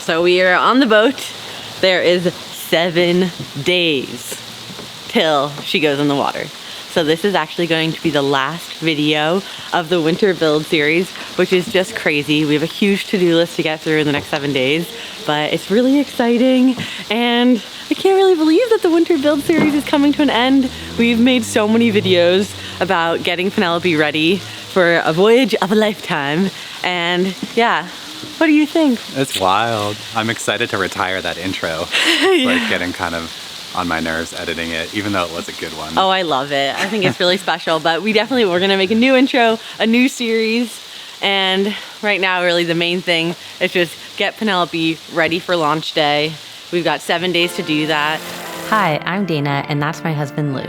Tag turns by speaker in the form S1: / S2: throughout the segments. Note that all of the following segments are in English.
S1: So we are on the boat. There is 7 days till she goes in the water. So this is actually going to be the last video of the winter build series, which is just crazy. We have a huge to-do list to get through in the next 7 days, but it's really exciting. And I can't really believe that the winter build series is coming to an end. We've made so many videos about getting Penelope ready for a voyage of a lifetime. And yeah, what do you think?
S2: It's wild. I'm excited to retire that intro. It's like getting kind of on my nerves editing it, even though it was a good one.
S1: Oh, I love it. I think it's really special, but we're gonna make a new intro, a new series, and right now really the main thing is just get Penelope ready for launch day. We've got 7 days to do that.
S3: Hi, I'm Dana, and that's my husband Lou.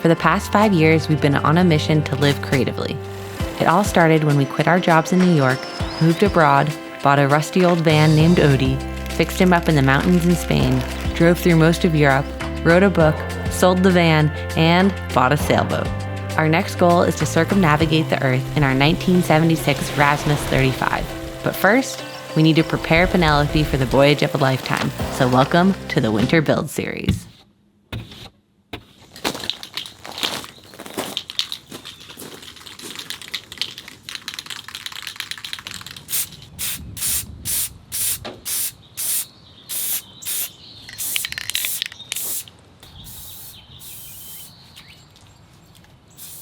S3: For the past 5 years, we've been on a mission to live creatively. It all started when we quit our jobs in New York, moved abroad, bought a rusty old van named Odie, fixed him up in the mountains in Spain, drove through most of Europe, wrote a book, sold the van, and bought a sailboat. Our next goal is to circumnavigate the Earth in our 1976 Rasmus 35. But first, we need to prepare Penelope for the voyage of a lifetime. So welcome to the Winter Build Series.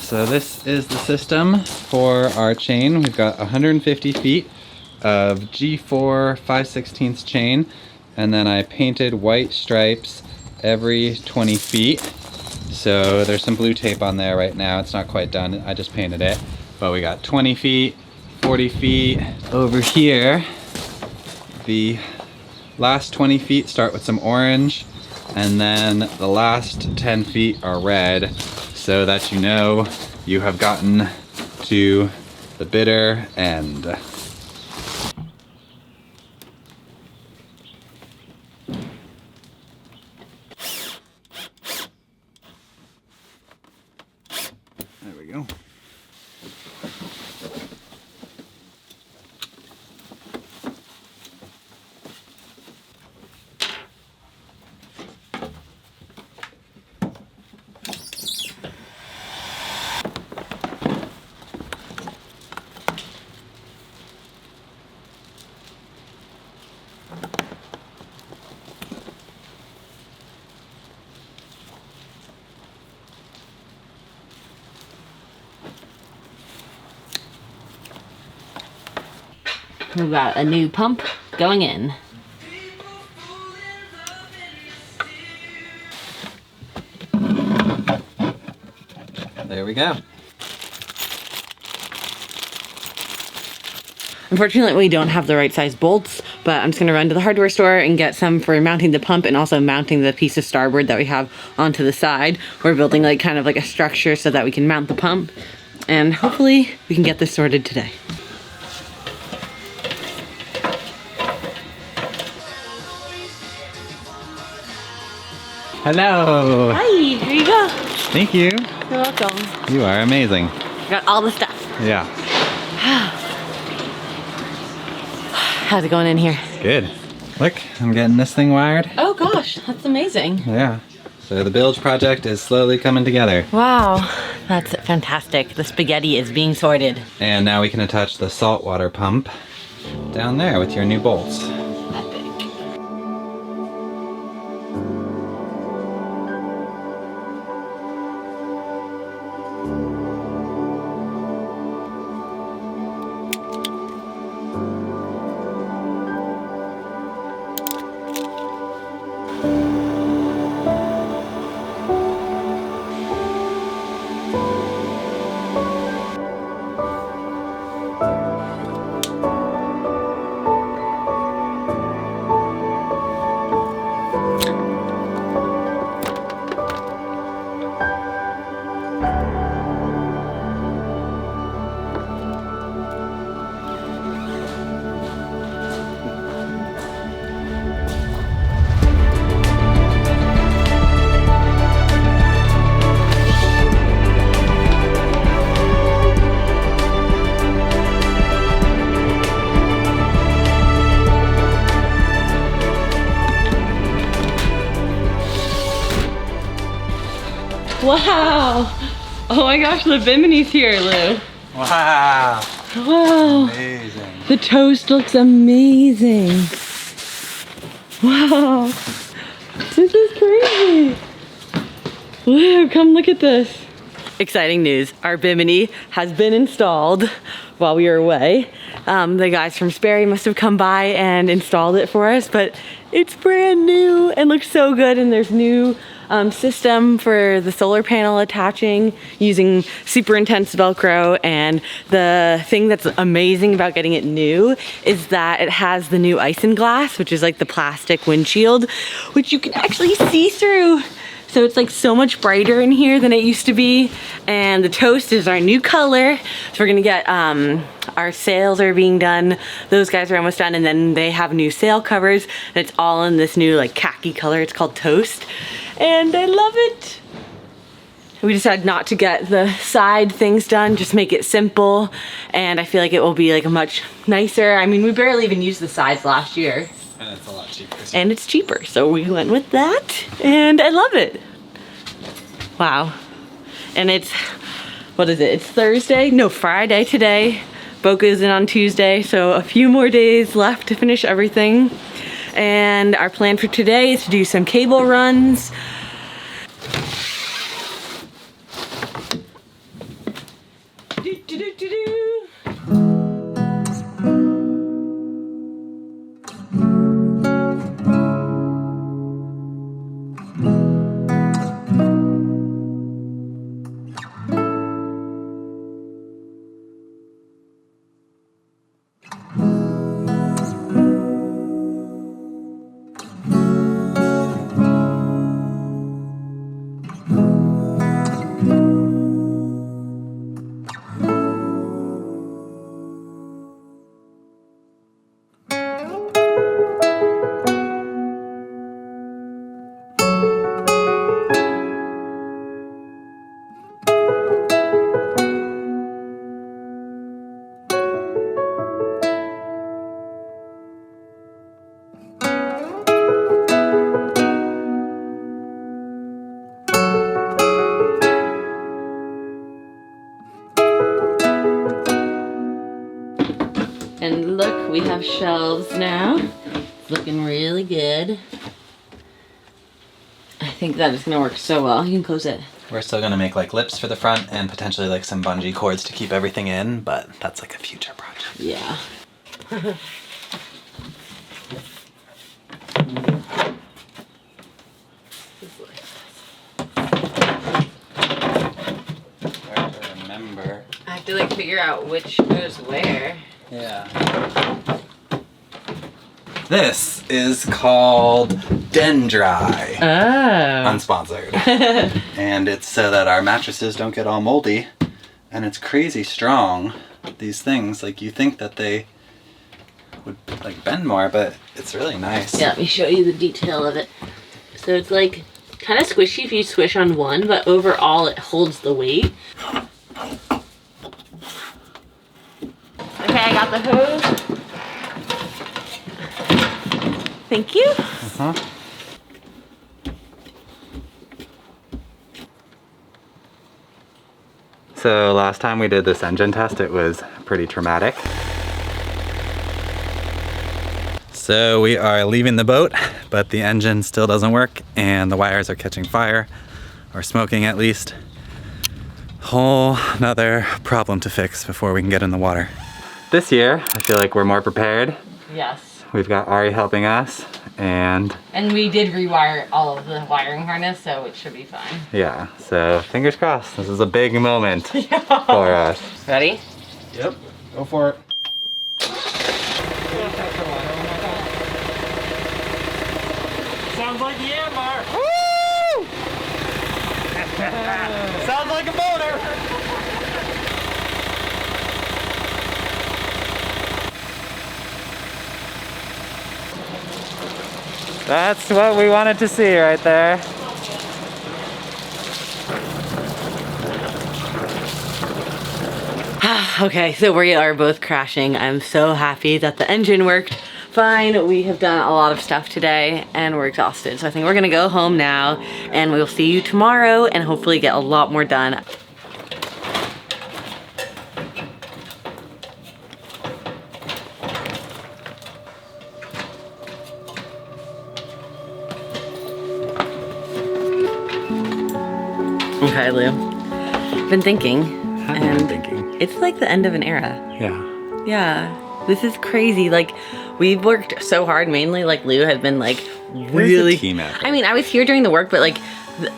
S2: So this is the system for our chain. We've got 150 feet of G4 5/16 chain, and then I painted white stripes every 20 feet. So there's some blue tape on there right now. It's not quite done. I just painted it. But we got 20 feet, 40 feet. Over here, the last 20 feet start with some orange, and then the last 10 feet are red, so that you know you have gotten to the bitter end. There we go.
S1: We've got a new pump going in.
S2: There we go.
S1: Unfortunately, we don't have the right size bolts, but I'm just gonna run to the hardware store and get some for mounting the pump and also mounting the piece of starboard that we have onto the side. We're building like kind of like a structure so that we can mount the pump, and hopefully we can get this sorted today.
S2: Hello.
S1: Hi, here you go.
S2: Thank you.
S1: You're welcome.
S2: You are amazing.
S1: Got all the stuff.
S2: Yeah.
S1: How's it going in here?
S2: Good. Look, I'm getting this thing wired.
S1: Oh gosh, that's amazing.
S2: Yeah. So the bilge project is slowly coming together.
S1: Wow, that's fantastic. The spaghetti is being sorted.
S2: And now we can attach the saltwater pump down there with your new bolts.
S1: Wow. Oh my gosh, the bimini's here, Lou.
S2: Wow.
S1: Wow.
S2: Amazing.
S1: The toast looks amazing. Wow. This is crazy. Lou, come look at this. Exciting news. Our bimini has been installed while we were away. The guys from Sperry must have come by and installed it for us, but it's brand new and looks so good. And there's new system for the solar panel attaching using super intense Velcro. And the thing that's amazing about getting it new is that it has the new isinglass, which is like the plastic windshield, which you can actually see through. So it's like so much brighter in here than it used to be. And the toast is our new color. So we're gonna get, our sails are being done. Those guys are almost done. And then they have new sail covers. And it's all in this new like khaki color. It's called Toast. And I love it. We decided not to get the side things done, just make it simple. And I feel like it will be like a much nicer. I mean, we barely even used the sides last year.
S2: And it's a lot cheaper.
S1: And it's cheaper, so we went with that, and I love it. Wow. And it's, what is it? It's Thursday? No, Friday today. Boat goes in on Tuesday, so a few more days left to finish everything. And our plan for today is to do some cable runs. And look, we have shelves now. It's looking really good. I think that is gonna work so well. You can close it.
S2: We're still gonna make like lips for the front and potentially like some bungee cords to keep everything in, but that's like a future project.
S1: Yeah.
S2: Hard to remember.
S1: I have to like figure out which goes where.
S2: Yeah. This is called Dendri.
S1: Oh.
S2: Unsponsored. And it's so that our mattresses don't get all moldy. And it's crazy strong. These things, like you think that they would like bend more, but it's really nice.
S1: Yeah, let me show you the detail of it. So it's like kind of squishy if you squish on one, but overall it holds the weight. Okay, I got the hose. Thank you.
S2: Uh-huh. So last time we did this engine test, it was pretty traumatic. So we are leaving the boat, but the engine still doesn't work and the wires are catching fire, or smoking at least. Whole another problem to fix before we can get in the water. This year, I feel like we're more prepared.
S1: Yes.
S2: We've got Ari helping us, and
S1: we did rewire all of the wiring harness, so it should be fine.
S2: yeah, so fingers crossed. This is a big moment for us.
S1: Ready?
S2: Yep, go for it.
S4: Sounds like the Ambar. Woo! Sounds like a motor.
S2: That's what we wanted to see right there.
S1: Okay, so we are both crashing. I'm so happy that the engine worked, fine. We have done a lot of stuff today and we're exhausted. So I think we're gonna go home now and we'll see you tomorrow and hopefully get a lot more done. Okay, Lou. I've been thinking. It's like the end of an era.
S2: Yeah.
S1: Yeah. This is crazy. Like, we've worked so hard, mainly like Lou had been like
S2: Where's
S1: really
S2: the team effort?
S1: I mean, I was here during the work, but like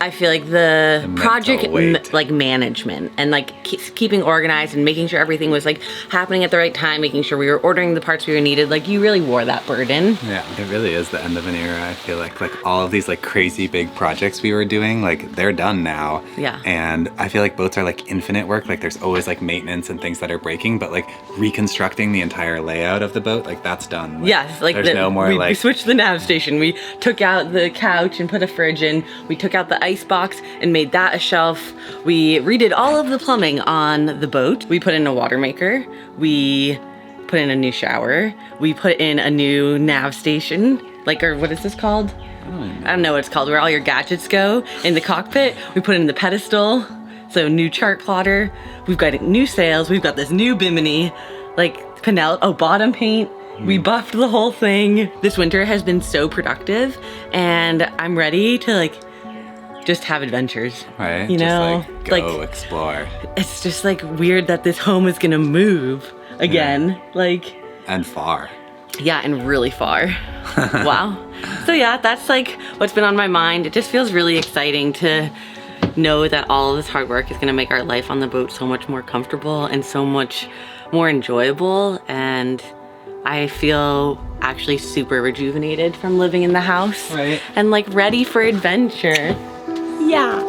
S1: I feel like the
S2: mental
S1: project
S2: weight.
S1: like management and like keeping organized and making sure everything was like happening at the right time, making sure we were ordering the parts we were needed. Like, you really wore that burden.
S2: Yeah, it really is the end of an era. I feel like all of these like crazy big projects we were doing, like they're done now.
S1: Yeah.
S2: And I feel like boats are like infinite work. Like there's always like maintenance and things that are breaking, but like reconstructing the entire layout of the boat, like that's done. Like,
S1: Yes, like
S2: there's no more
S1: we
S2: like
S1: switched the nav station. We took out the couch and put a fridge in. We took out the ice box and made that a shelf. We redid all of the plumbing on the boat. We put in a water maker. We put in a new shower. We put in a new nav station. Like, or what is this called? I don't know what it's called, where all your gadgets go. In the cockpit, we put in the pedestal. So new chart plotter. We've got new sails. We've got this new bimini. Like Penelope, bottom paint. We buffed the whole thing. This winter has been so productive and I'm ready to like just have adventures.
S2: right?
S1: You know,
S2: just like go explore.
S1: It's just like weird that this home is gonna move again. Like,
S2: And far.
S1: yeah, and really far. Wow. So yeah, that's like what's been on my mind. It just feels really exciting to know that all of this hard work is gonna make our life on the boat so much more comfortable and so much more enjoyable. And I feel actually super rejuvenated from living in the house.
S2: Right.
S1: And like ready for adventure. Yeah.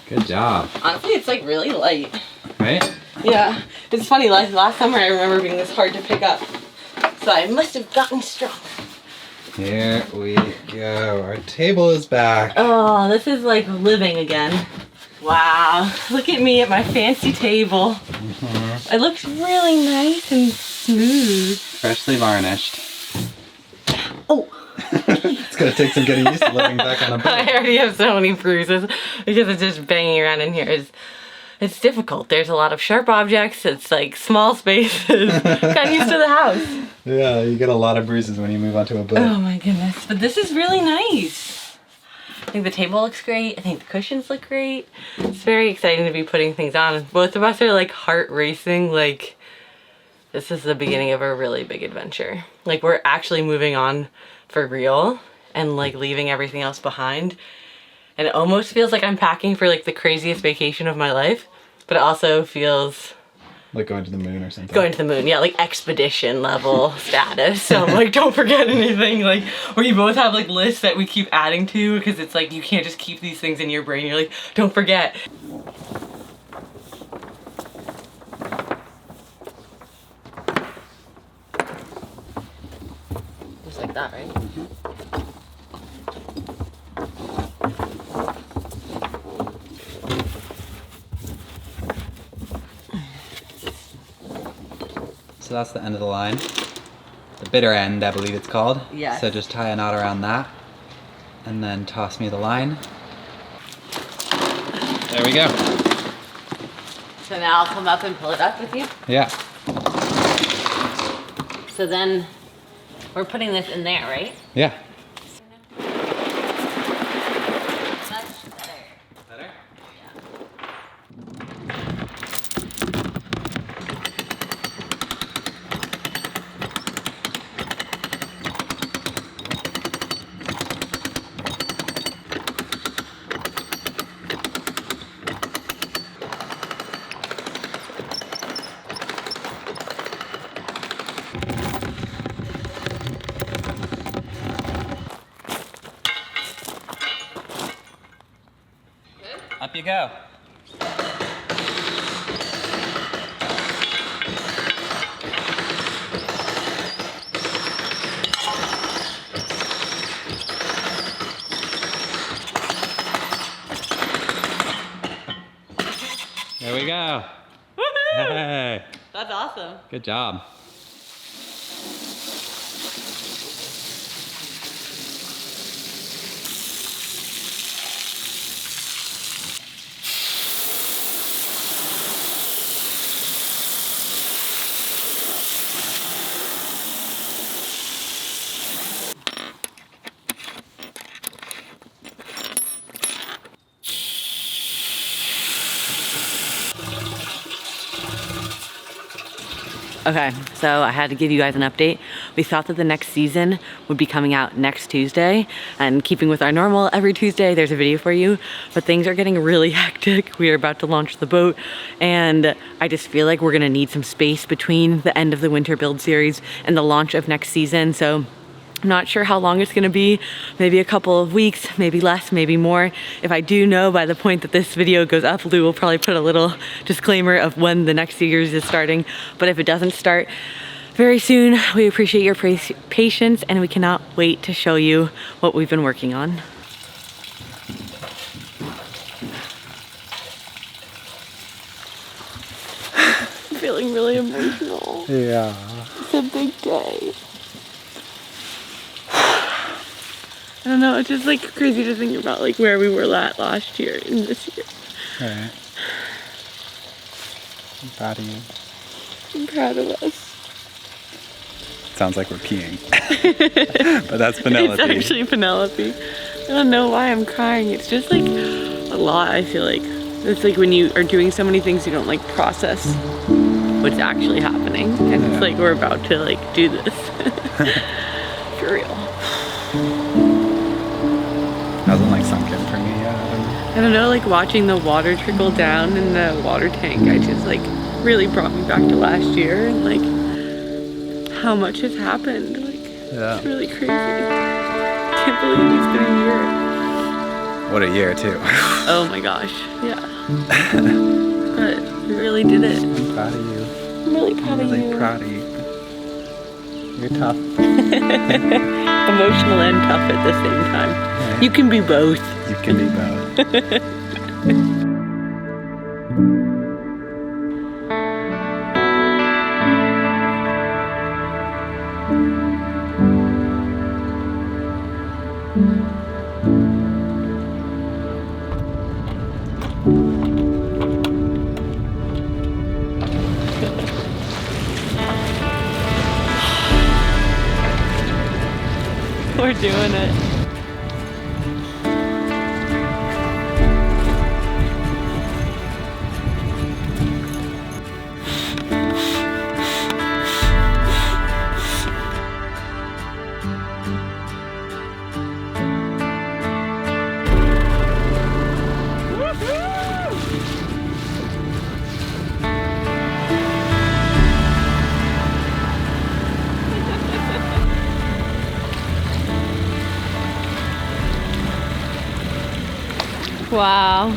S2: Good job.
S1: Honestly, it's like really light.
S2: Right?
S1: Yeah. It's funny, last summer I remember being this hard to pick up. So I must have gotten strong.
S2: Here we go. Our table is back.
S1: Oh, this is like living again. Wow. Look at me at my fancy table. It looks really nice and smooth.
S2: Freshly varnished.
S1: Oh.
S2: It's gonna take some getting used to living back on a boat.
S1: I already have so many bruises because it's just banging around in here. It's difficult. There's a lot of sharp objects. It's like small spaces. Got used to the house.
S2: Yeah, you get a lot of bruises when you move onto a boat.
S1: Oh my goodness. But this is really nice. I think the table looks great. I think the cushions look great. It's very exciting to be putting things on. Both of us are like heart racing. Like, this is the beginning of a really big adventure. Like, we're actually moving on for real and like leaving everything else behind. And it almost feels like I'm packing for like the craziest vacation of my life, but it also feels
S2: Like going to the moon or something.
S1: going to the moon. Yeah, like expedition level status. So I'm like, don't forget anything. Like, we both have like lists that we keep adding to because it's like you can't just keep these things in your brain. You're like, don't forget. Just like that, right?
S2: So that's the end of the line. The bitter end, I believe it's called.
S1: Yes.
S2: So just tie a knot around that and then toss me the line. There we go.
S1: So now I'll come up and pull it up with you.
S2: Yeah.
S1: So then we're putting this in there, right?
S2: Yeah.
S1: That's better.
S2: Better? go. There we go.
S1: Woohoo!
S2: Hey,
S1: That's awesome.
S2: good job.
S1: Okay, so I had to give you guys an update. We thought that the next season would be coming out next Tuesday, and keeping with our normal every Tuesday there's a video for you, but things are getting really hectic. We are about to launch the boat, and I just feel like we're gonna need some space between the end of the winter build series and the launch of next season. So I'm not sure how long it's gonna be, maybe a couple of weeks, maybe less, maybe more. If I do know by the point that this video goes up, Lou will probably put a little disclaimer of when the next series is starting. But if it doesn't start very soon, we appreciate your patience, and we cannot wait to show you what we've been working on. I'm feeling really emotional.
S2: Yeah.
S1: It's a big day. I don't know, it's just like crazy to think about like where we were at last year and this year.
S2: Alright. I'm proud of you.
S1: I'm proud of us.
S2: Sounds like we're peeing. But that's Penelope.
S1: It's actually Penelope. I don't know why I'm crying. It's just like a lot, I feel like. It's like when you are doing so many things, you don't like process what's actually happening. And it's like we're about to like do this. For real.
S2: Hasn't like sunk in for me yet.
S1: I don't know, like watching the water trickle down in the water tank, I just like really brought me back to last year and like how much has happened. Like it's really crazy. Can't believe it's been a year.
S2: What a year too.
S1: Oh my gosh, yeah. But we really did it.
S2: I'm proud of you.
S1: I'm really proud of you.
S2: Really proud of you. You're tough.
S1: Emotional and tough at the same time.
S2: Yeah.
S1: You can be both.
S2: You can be both.
S1: We're doing it. Wow.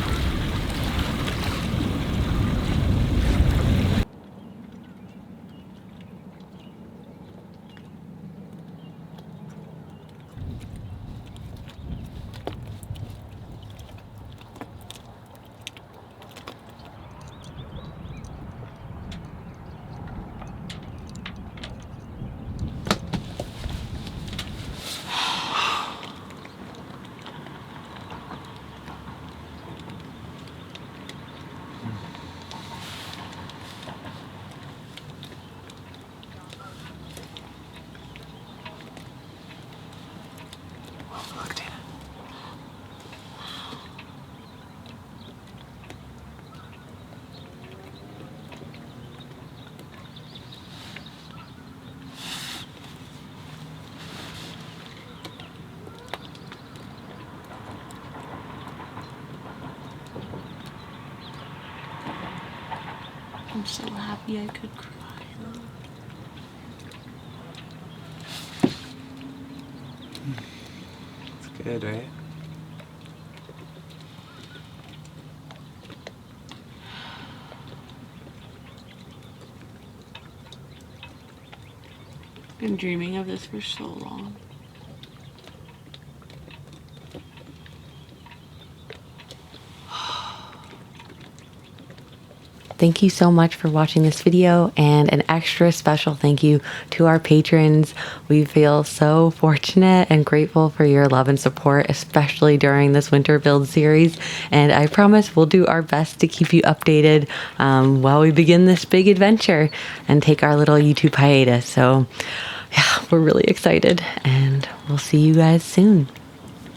S1: I'm so happy I could cry.
S2: It's good, right?
S1: Been dreaming of this for so long.
S3: Thank you so much for watching this video, and an extra special thank you to our patrons. We feel so fortunate and grateful for your love and support, especially during this winter build series. And I promise we'll do our best to keep you updated while we begin this big adventure and take our little YouTube hiatus. So yeah, we're really excited, and we'll see you guys soon.